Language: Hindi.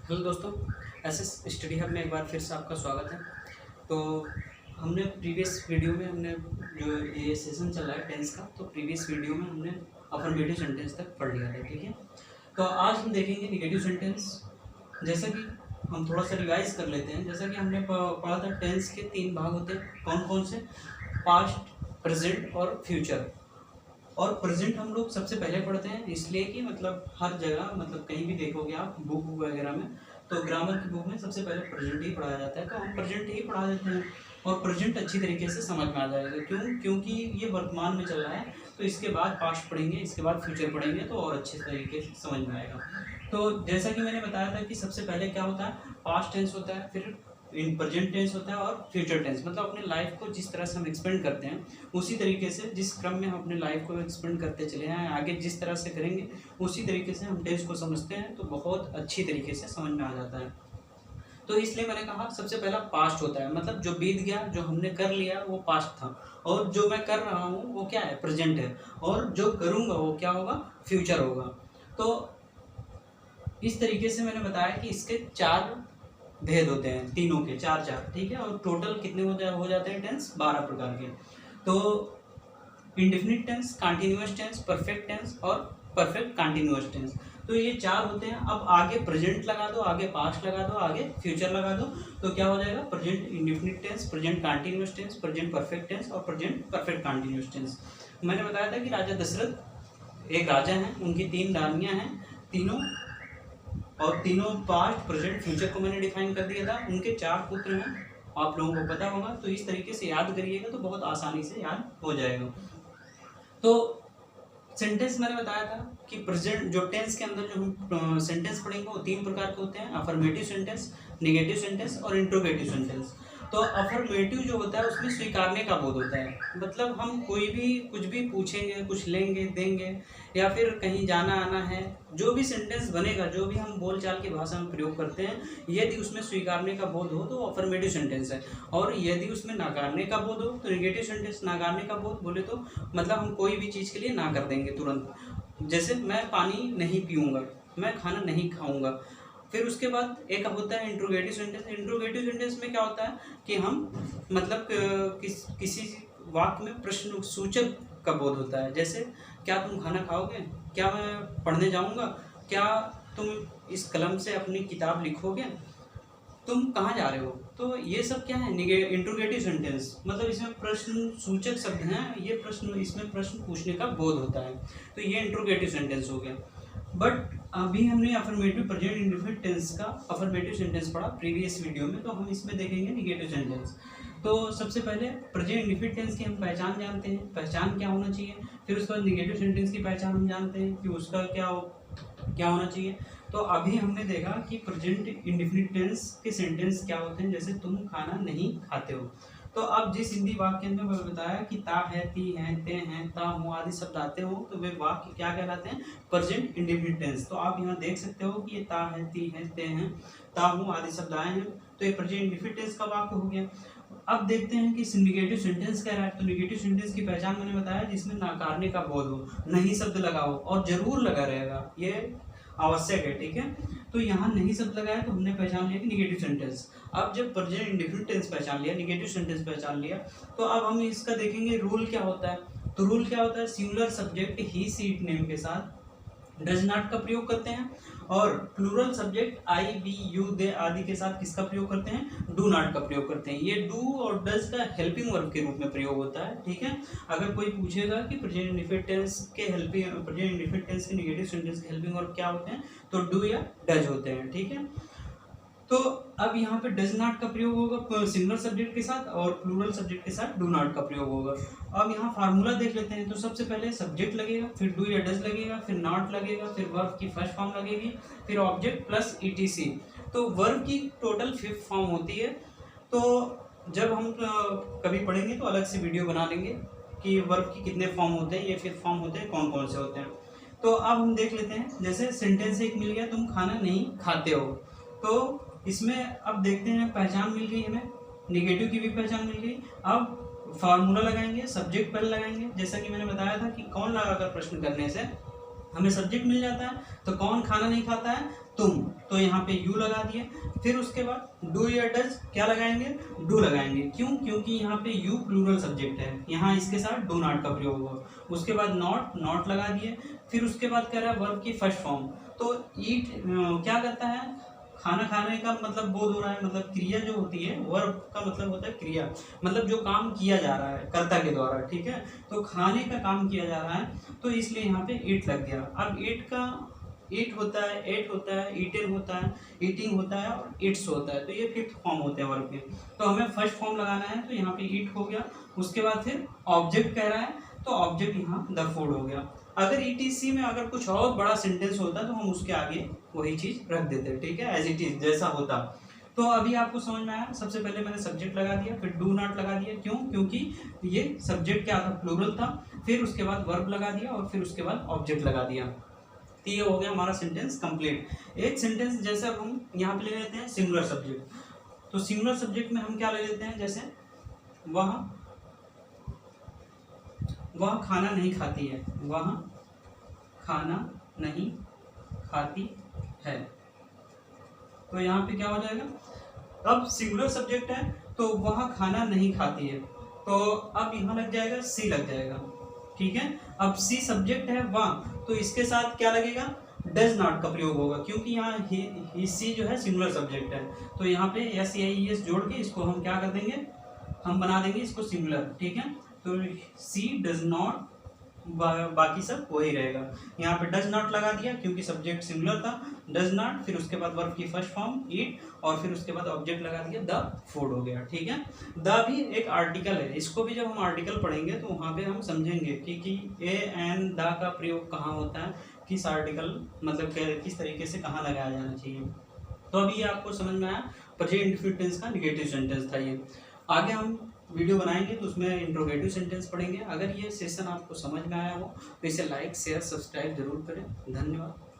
हेलो दोस्तों, एसएस स्टडी हब में एक बार फिर से आपका स्वागत है। तो हमने प्रीवियस वीडियो में हमने जो ये सेशन चल रहा है टेंस का, तो प्रीवियस वीडियो में हमने अफर्मेटिव सेंटेंस तक पढ़ लिया था, ठीक है। तो आज हम देखेंगे निगेटिव सेंटेंस। जैसा कि हम थोड़ा सा रिवाइज कर लेते हैं। जैसा कि हमने पढ़ा था, टेंस के 3 भाग होते हैं। कौन कौन से? पास्ट, प्रेजेंट और फ्यूचर। और प्रेजेंट हम लोग सबसे पहले पढ़ते हैं, इसलिए कि मतलब हर जगह, मतलब कहीं भी देखोगे आप बुक वगैरह में, तो ग्रामर की बुक में सबसे पहले प्रेजेंट ही पढ़ाया जाता है, तो हम प्रेजेंट ही पढ़ा देते हैं। और प्रेजेंट अच्छी तरीके से समझ में आ जाएगा। क्योंकि ये वर्तमान में चल रहा है, तो इसके बाद पास्ट पढ़ेंगे, इसके बाद फ्यूचर पढ़ेंगे, तो और अच्छे तरीके से समझ में आएगा। तो जैसा कि मैंने बताया था कि सबसे पहले क्या होता है, पास्ट टेंस होता है, फिर इन प्रेजेंट टेंस होता है और फ्यूचर टेंस। मतलब अपने लाइफ को जिस तरह से हम एक्सपेंड करते हैं, उसी तरीके से जिस क्रम में हम अपने लाइफ को एक्सपेंड करते चले हैं, आगे जिस तरह से करेंगे उसी तरीके से हम टेंस को समझते हैं, तो बहुत अच्छी तरीके से समझ में आ जाता है। तो इसलिए मैंने कहा सबसे पहला पास्ट होता है, मतलब जो बीत गया, जो हमने कर लिया वो पास्ट था, और जो मैं कर रहा हूँ वो क्या है, प्रेजेंट है, और जो करूँगा वो क्या होगा, फ्यूचर होगा। तो इस तरीके से मैंने बताया कि इसके 4 भेद होते हैं, तीनों के 4, ठीक है। और टोटल कितने हो जाते हैं टेंस, 12 प्रकार के। तो indefinite tense, continuous tense, perfect tense और परफेक्ट कंटीन्यूअस टेंस। तो ये 4 होते हैं। अब आगे प्रेजेंट लगा दो, आगे पास्ट लगा दो, आगे फ्यूचर लगा दो, तो क्या हो जाएगा, present indefinite tense, present continuous tense, present perfect tense और प्रेजेंट परफेक्ट कंटीन्यूअस टेंस। मैंने बताया था कि राजा दशरथ एक राजा हैं, उनकी 3 रानियां हैं, तीनों और तीनों पास्ट प्रेजेंट फ्यूचर को मैंने डिफाइन कर दिया था। उनके 4 पुत्र हैं, आप लोगों को पता होगा। तो इस तरीके से याद करिएगा तो बहुत आसानी से याद हो जाएगा। तो सेंटेंस मैंने बताया था कि प्रेजेंट जो टेंस के अंदर जो हम सेंटेंस पढ़ेंगे वो 3 प्रकार के होते हैं, अफर्मेटिव सेंटेंस, नेगेटिव सेंटेंस और इंट्रोगेटिव सेंटेंस। तो अफर्मेटिव जो होता है उसमें स्वीकारने का बोध होता है, मतलब हम कोई भी कुछ भी पूछेंगे, कुछ लेंगे देंगे, या फिर कहीं जाना आना है, जो भी सेंटेंस बनेगा, जो भी हम बोलचाल की भाषा में प्रयोग करते हैं, यदि उसमें स्वीकारने का बोध हो तो वो अफर्मेटिव सेंटेंस है। और यदि उसमें नाकारने का बोध हो तो नेगेटिव सेंटेंस। नाकारने का बोध बोले तो मतलब हम कोई भी चीज़ के लिए ना कर देंगे तुरंत। जैसे मैं पानी नहीं पीऊँगा, मैं खाना नहीं खाऊँगा। फिर उसके बाद एक होता है इंट्रोगेटिव सेंटेंस। इंट्रोगेटिव सेंटेंस में क्या होता है कि हम मतलब किसी वाक्य में प्रश्न सूचक का बोध होता है। जैसे क्या तुम खाना खाओगे, क्या मैं पढ़ने जाऊँगा, क्या तुम इस कलम से अपनी किताब लिखोगे, तुम कहाँ जा रहे हो। तो ये सब क्या है, इंट्रोगेटिव सेंटेंस, मतलब इसमें प्रश्न सूचक शब्द हैं, ये प्रश्न, इसमें प्रश्न पूछने का बोध होता है। तो ये इंट्रोगेटिव सेंटेंस हो गया। बट अभी हमने अफर्मेटिव प्रेजेंट इंडेफिनिट टेंस का अफर्मेटिव सेंटेंस पढ़ा प्रीवियस वीडियो में, तो हम इसमें देखेंगे निगेटिव सेंटेंस। तो सबसे पहले प्रेजेंट इंडेफिनिट टेंस की हम पहचान जानते हैं, पहचान क्या होना चाहिए। फिर उसके बाद निगेटिव सेंटेंस की पहचान हम जानते हैं कि उसका क्या होना चाहिए। तो अभी हमने देखा कि प्रेजेंट इंडेफिनिट टेंस के सेंटेंस क्या होते हैं, जैसे तुम खाना नहीं खाते हो। तो अब जिस हिंदी वाक्य में मैंने बताया कि ता है, ती है, ते हैं, ता हूँ आदि शब्द आते हो, तो वे वाक्य क्या कहलाते हैं, प्रेजेंट इंडेफिनिट टेंस। तो आप यहाँ देख सकते हो कि ये ता है, ती है, ते हैं, ता हूँ आदि शब्द आए हैं, तो ये प्रेजेंट इंडेफिनिट टेंस का वाक्य हो गया। अब देखते हैं कि निगेटिव सेंटेंस क्या रहा है। तो निगेटिव सेंटेंस की पहचान मैंने बताया, जिसमें नाकारने का बोध हो, नहीं शब्द लगाओ, और जरूर लगा रहेगा, ये आवश्यक है, ठीक है। तो यहाँ नहीं शब्द लगाया तो हमने पहचान लिया कि निगेटिव सेंटेंस। अब जब प्रेजेंट इंडेफिनिट टेंस पहचान लिया, निगेटिव सेंटेंस पहचान लिया, तो अब हम इसका देखेंगे रूल क्या होता है। तो रूल क्या होता है, singular subject he, she, it, name के साथ डज नॉट का प्रयोग करते हैं, और plural subject I, we, you, they आदि के साथ किसका प्रयोग करते हैं, डू नॉट का प्रयोग करते हैं। ये डू और डज का हेल्पिंग वर्ब के रूप में प्रयोग होता है, ठीक है। अगर कोई पूछेगा कि प्रेजेंट इंडेफिनिट टेंस के प्रेजेंट इंडेफिनिट टेंस के निगेटिव सेंटेंस के हेल्पिंग वर्ब क्या होते हैं, तो डू या डज होते हैं, ठीक है। तो अब यहाँ पे डज नॉट का प्रयोग होगा सिंगुलर सब्जेक्ट के साथ, और प्लूरल सब्जेक्ट के साथ डू नॉट का प्रयोग होगा। अब यहाँ फार्मूला देख लेते हैं। तो सबसे पहले सब्जेक्ट लगेगा, फिर डू या डज लगेगा, फिर नॉट लगेगा, फिर वर्ब की फर्स्ट फॉर्म लगेगी, फिर ऑब्जेक्ट प्लस ईटीसी। तो वर्ब की टोटल 5 फॉर्म होती है। तो जब हम कभी पढ़ेंगे तो अलग से वीडियो बना लेंगे कि वर्ब की कितने फॉर्म होते हैं, ये 5 फॉर्म होते हैं, कौन कौन से होते हैं। तो अब हम देख लेते हैं। जैसे सेंटेंस एक मिल गया, तुम खाना नहीं खाते हो। तो इसमें अब देखते हैं, पहचान मिल गई हमें, निगेटिव की भी पहचान मिल गई। अब फार्मूला लगाएंगे, सब्जेक्ट पहले लगाएंगे। जैसा कि मैंने बताया था कि कौन लगाकर प्रश्न करने से हमें सब्जेक्ट मिल जाता है। तो कौन खाना नहीं खाता है, तुम, तो यहाँ पे यू लगा दिए। फिर उसके बाद डू या डज क्या लगाएंगे, डू लगाएंगे। क्यों, क्योंकि यहाँ पे यू प्लूरल सब्जेक्ट है, यहाँ इसके साथ डू नॉट का प्रयोग होगा। उसके बाद नॉट, नॉट लगा दिए। फिर उसके बाद कह रहा है वर्ब की फर्स्ट फॉर्म, तो ईट क्या करता है, खाना खाने का मतलब बोध हो रहा है, मतलब क्रिया जो होती है, वर्ब का मतलब होता है क्रिया, मतलब जो काम किया जा रहा है कर्ता के द्वारा, ठीक है। तो खाने का काम किया जा रहा है, तो इसलिए यहाँ पे ईट लग गया। अब ईट का ईट होता है, एट होता है, ईटन होता है, ईटिंग होता है और इट्स होता है, तो ये फिफ्थ फॉर्म होते हैं वर्ब के। तो हमें फर्स्ट फॉर्म लगाना है, तो यहाँ पे ईट हो गया। उसके बाद फिर ऑब्जेक्ट कह रहा है, तो ऑब्जेक्ट यहाँ द फूड हो गया। अगर ईटीसी में अगर कुछ और बड़ा सेंटेंस होता तो हम उसके आगे वही चीज रख देते, ठीक है, एज इट इज जैसा होता। तो अभी आपको समझ में आया। सबसे पहले मैंने सब्जेक्ट लगा दिया, फिर डू नॉट लगा दिया। क्यों, क्योंकि ये सब्जेक्ट क्या था, प्लूरल था। फिर उसके बाद वर्ब लगा दिया और फिर उसके बाद ऑब्जेक्ट लगा दिया। तो ये हो गया हमारा सेंटेंस कंप्लीट। एक सेंटेंस जैसे अब हम यहाँ पे ले लेते हैं सिंगुलर सब्जेक्ट। तो सिंगुलर सब्जेक्ट में हम क्या ले लेते हैं, जैसे वह खाना नहीं खाती है, वह खाना नहीं खाती है। तो यहाँ पे क्या हो जाएगा, अब सिंगुलर सब्जेक्ट है तो वह खाना नहीं खाती है, तो अब यहाँ लग जाएगा सी लग जाएगा, ठीक है। अब सी सब्जेक्ट है वह, तो इसके साथ क्या लगेगा, डज नॉट का प्रयोग होगा, क्योंकि यहाँ ही सी जो है सिंगुलर सब्जेक्ट है। तो यहाँ पे एस आई एस जोड़ के इसको हम क्या कर देंगे, हम बना देंगे इसको सिंगुलर, ठीक है। तो सी डज नॉट, बाकी सब वही रहेगा। यहाँ पे डज नॉट लगा दिया क्योंकि सब्जेक्ट सिंगुलर था, डज नॉट, फिर उसके बाद वर्ब की फर्स्ट फॉर्म ईट, और फिर उसके बाद ऑब्जेक्ट लगा दिया द फूड हो गया, ठीक है। द भी एक आर्टिकल है, इसको भी जब हम आर्टिकल पढ़ेंगे तो वहाँ पे हम समझेंगे कि ए एन द का प्रयोग कहाँ होता है, किस आर्टिकल मतलब किस तरीके से कहाँ लगाया जाना चाहिए। तो अभी ये आपको समझ में आया, प्रेजेंट इंडेफिनिट टेंस का नेगेटिव सेंटेंस था ये। आगे हम वीडियो बनाएंगे तो उसमें इंट्रोगेटिव सेंटेंस पढ़ेंगे। अगर ये सेशन आपको समझ में आया हो तो इसे लाइक शेयर सब्सक्राइब जरूर करें। धन्यवाद।